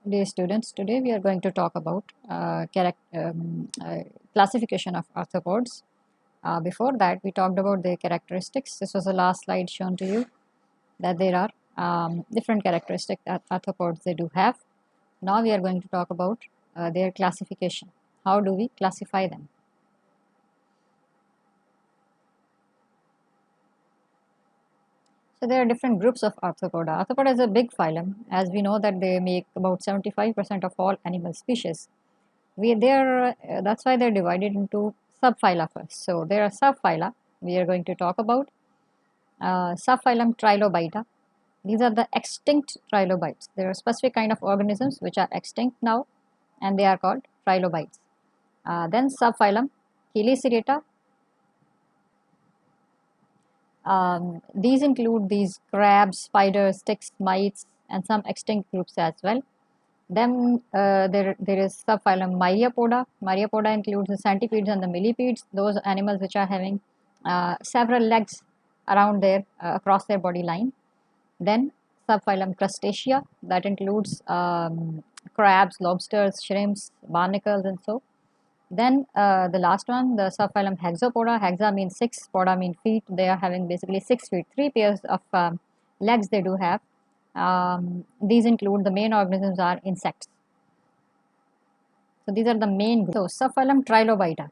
Dear students, today we are going to talk about classification of arthropods. Before that, we talked about their characteristics. This was the last slide shown to you, that there are different characteristics that arthropods they do have. Now we are going to talk about their classification. How do we classify them? So there are different groups of arthropoda. Arthropoda is a big phylum, as we know that they make about 75% of all animal species. That's why they're divided into subphyla first. So there are subphyla we are going to talk about. Subphylum Trilobita. These are the extinct trilobites. There are specific kind of organisms which are extinct now, and they are called trilobites. Then subphylum Chelicerata. These include these crabs, spiders, ticks, mites, and some extinct groups as well. Then there is subphylum Myriapoda. Myriapoda includes the centipedes and the millipedes, those animals which are having several legs around their across their body line. Then subphylum Crustacea, that includes crabs, lobsters, shrimps, barnacles, and so. Then the last one, the subphylum Hexapoda. Hexa means six, poda means feet. They are having basically 6 feet, three pairs of legs they do have. These include the main organisms are insects. So these are the main groups. So subphylum Trilobita.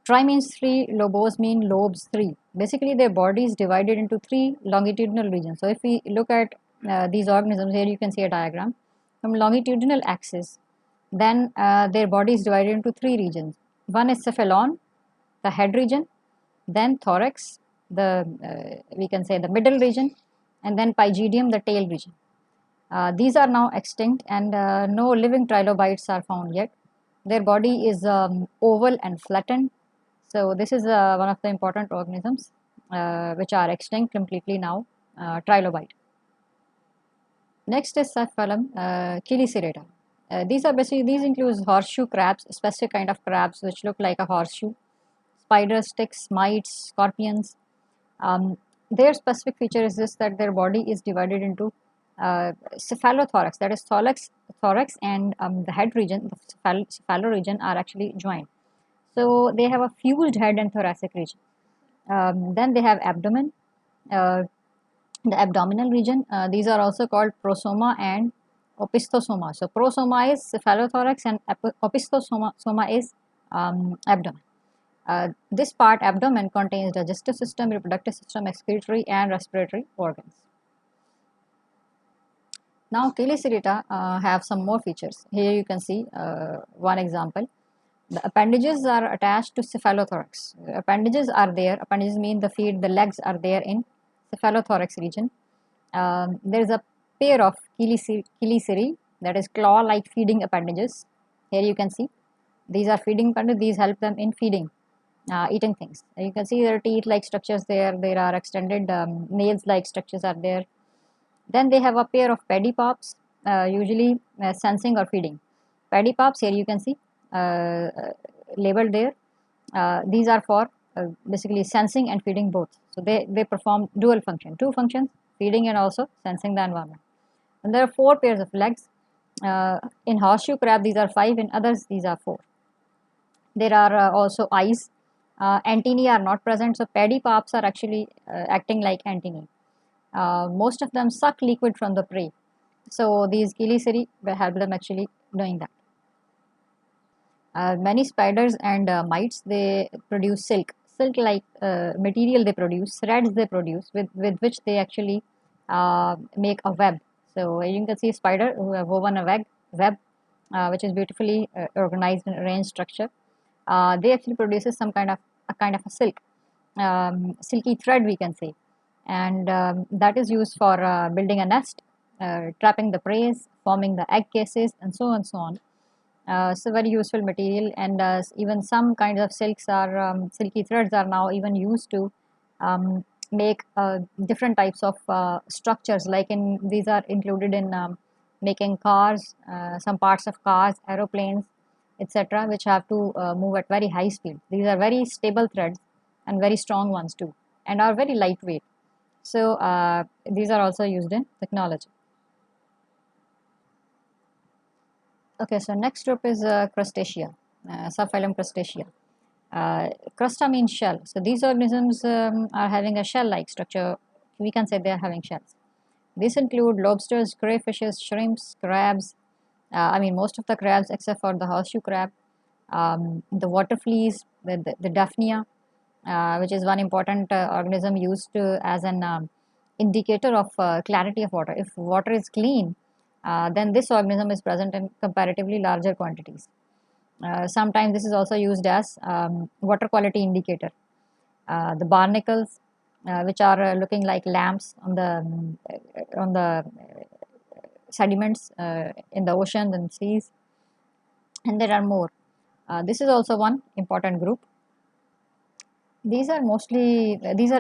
Tri means three, lobos mean lobes three. Basically their body is divided into three longitudinal regions. So if we look at these organisms, here you can see a diagram. From longitudinal axis, then their body is divided into three regions. One is cephalon, the head region, then thorax, the we can say the middle region, and then pygidium, the tail region. These are now extinct, and no living trilobites are found yet. Their body is oval and flattened. So this is one of the important organisms which are extinct completely now, trilobite. Next is subphylum Chelicerata. These include horseshoe crabs, specific kind of crabs which look like a horseshoe, spiders, ticks, mites, scorpions. Their specific feature is this, that their body is divided into cephalothorax, that is thorax and the head region, the cephalo region are actually joined. So they have a fused head and thoracic region. Then they have abdomen, uh, the abdominal region. These are also called prosoma and opistosoma. So prosoma is cephalothorax and opistosoma is abdomen. This part, abdomen, contains digestive system, reproductive system, excretory and respiratory organs. Now Chelicerata have some more features. Here you can see one example. The appendages are attached to cephalothorax. Appendages are there. Appendages mean the feet, the legs are there in cephalothorax region. There is a pair of chelicerae, that is claw-like feeding appendages. Here you can see these are feeding appendages. These help them in feeding, eating things. You can see there are teeth-like structures there. There are extended nails-like structures are there. Then they have a pair of pedipalps, usually sensing or feeding. Pedipalps, here you can see labeled there. These are for basically sensing and feeding both. So they perform dual function, two functions, feeding and also sensing the environment. And there are 4 pairs of legs. In horseshoe crab, these are 5. In others, these are 4. There are also eyes. Antennae are not present, so pedipalps are actually acting like antennae. Most of them suck liquid from the prey. So these chelicerae will help them actually doing that. Many spiders and mites, they produce silk like material they produce, threads they produce with which they actually make a web. So you can see a spider who have woven a web which is beautifully organized and arranged structure. They actually produces some kind of a silk, silky thread we can say, and that is used for building a nest, trapping the prey, forming the egg cases, and so on and so on. So very useful material, and even some kinds of silky threads are now even used to make different types of structures, like in these are included in making cars, some parts of cars, aeroplanes, etc., which have to move at very high speed. These are very stable threads and very strong ones too, and are very lightweight. So these are also used in technology. Okay, so next group is Crustacea, subphylum Crustacea. Crusta means shell. So these organisms are having a shell-like structure. We can say they are having shells. These include lobsters, crayfishes, shrimps, crabs. I mean, most of the crabs except for the horseshoe crab, the water fleas, the Daphnia, which is one important organism used as an indicator of clarity of water. If water is clean, then this organism is present in comparatively larger quantities. Sometimes this is also used as water quality indicator. The barnacles, which are looking like lamps on the sediments in the oceans and seas, and there are more. This is also one important group. These are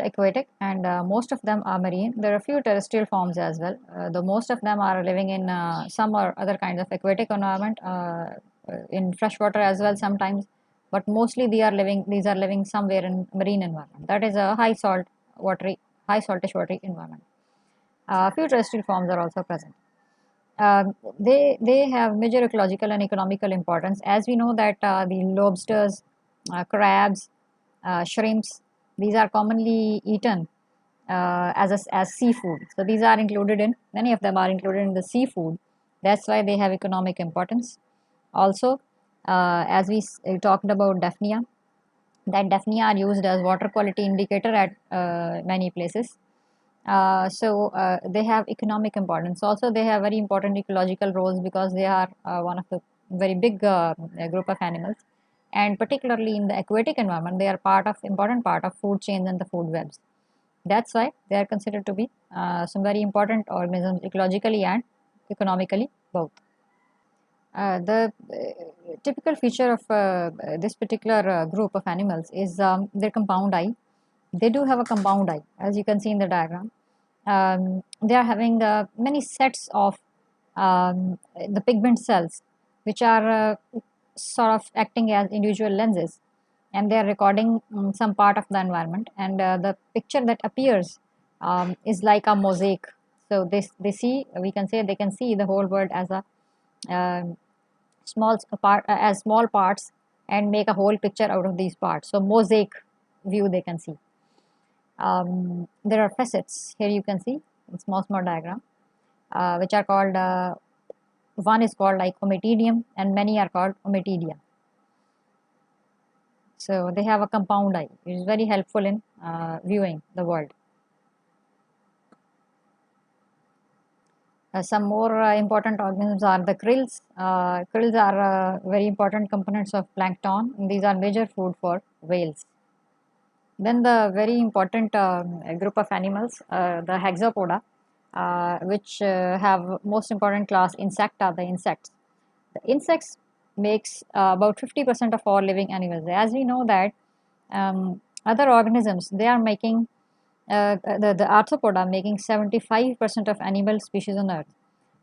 aquatic, and most of them are marine. There are a few terrestrial forms as well. The most of them are living in some or other kinds of aquatic environment, in freshwater as well sometimes. But mostly these are living somewhere in marine environment. That is a high saltish watery environment. A few terrestrial forms are also present. They have major ecological and economical importance. As we know that the lobsters, crabs, shrimps, these are commonly eaten as seafood. So these are included in many of them are included in the seafood. That's why they have economic importance. Also, as we talked about Daphnia, that Daphnia are used as water quality indicator at many places. They have economic importance. Also, they have very important ecological roles because they are one of the very big group of animals, and particularly in the aquatic environment, they are important part of food chains and the food webs. That's why they are considered to be some very important organisms ecologically and economically both. The typical feature of this particular group of animals is their compound eye. They do have a compound eye, as you can see in the diagram. They are having many sets of the pigment cells, which are sort of acting as individual lenses, and they are recording some part of the environment. And the picture that appears is like a mosaic. So they see, we can say they can see the whole world as a um as small parts and make a whole picture out of these parts. So mosaic view they can see. There are facets here you can see in small diagram, which are called one is called like ommatidium and many are called ommatidia. So they have a compound eye, which is very helpful in viewing the world. Some more important organisms are the krills. Krills are very important components of plankton. These are major food for whales. Then the very important group of animals, the hexapoda, which have most important class insecta, the insects. The insects makes about 50% of all living animals. As we know that other organisms, they are making the arthropoda making 75% of animal species on earth,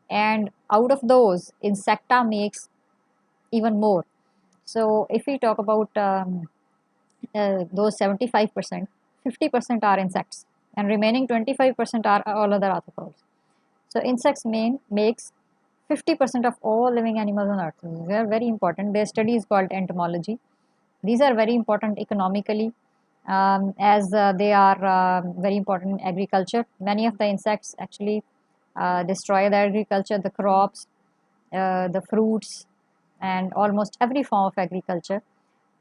and out of those insecta makes even more. So if we talk about those 75%, 50% are insects, and remaining 25% are all other arthropods. So insects makes 50% of all living animals on earth. They are very important. Their study is called entomology. These are very important economically, as they are very important in agriculture. Many of the insects actually destroy the agriculture, the crops, the fruits, and almost every form of agriculture.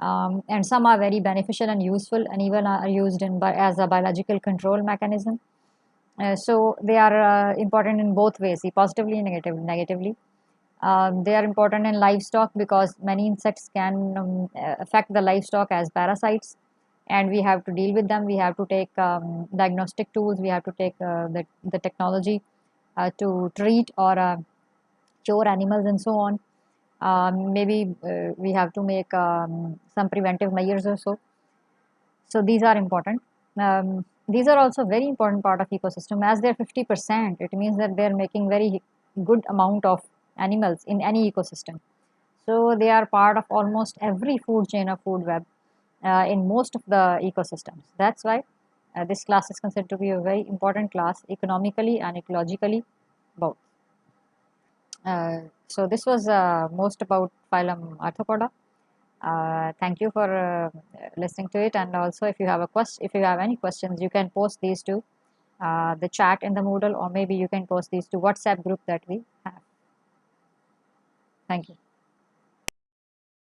And some are very beneficial and useful, and even are used as a biological control mechanism. So they are important in both ways, positively and negatively. They are important in livestock because many insects can affect the livestock as parasites, and we have to deal with them. We have to take diagnostic tools. We have to take the technology to treat or cure animals and so on. Maybe we have to make some preventive measures or so. So these are important. These are also very important part of ecosystem. As they're 50%, it means that they're making very good amount of animals in any ecosystem. So they are part of almost every food chain or food web in most of the ecosystems. That's why this class is considered to be a very important class economically and ecologically both. Uh, So this was most about phylum Arthropoda. Thank you for listening to it, and also if you have if you have any questions, you can post these to the chat in the Moodle, or maybe you can post these to WhatsApp group that we have. Thank you.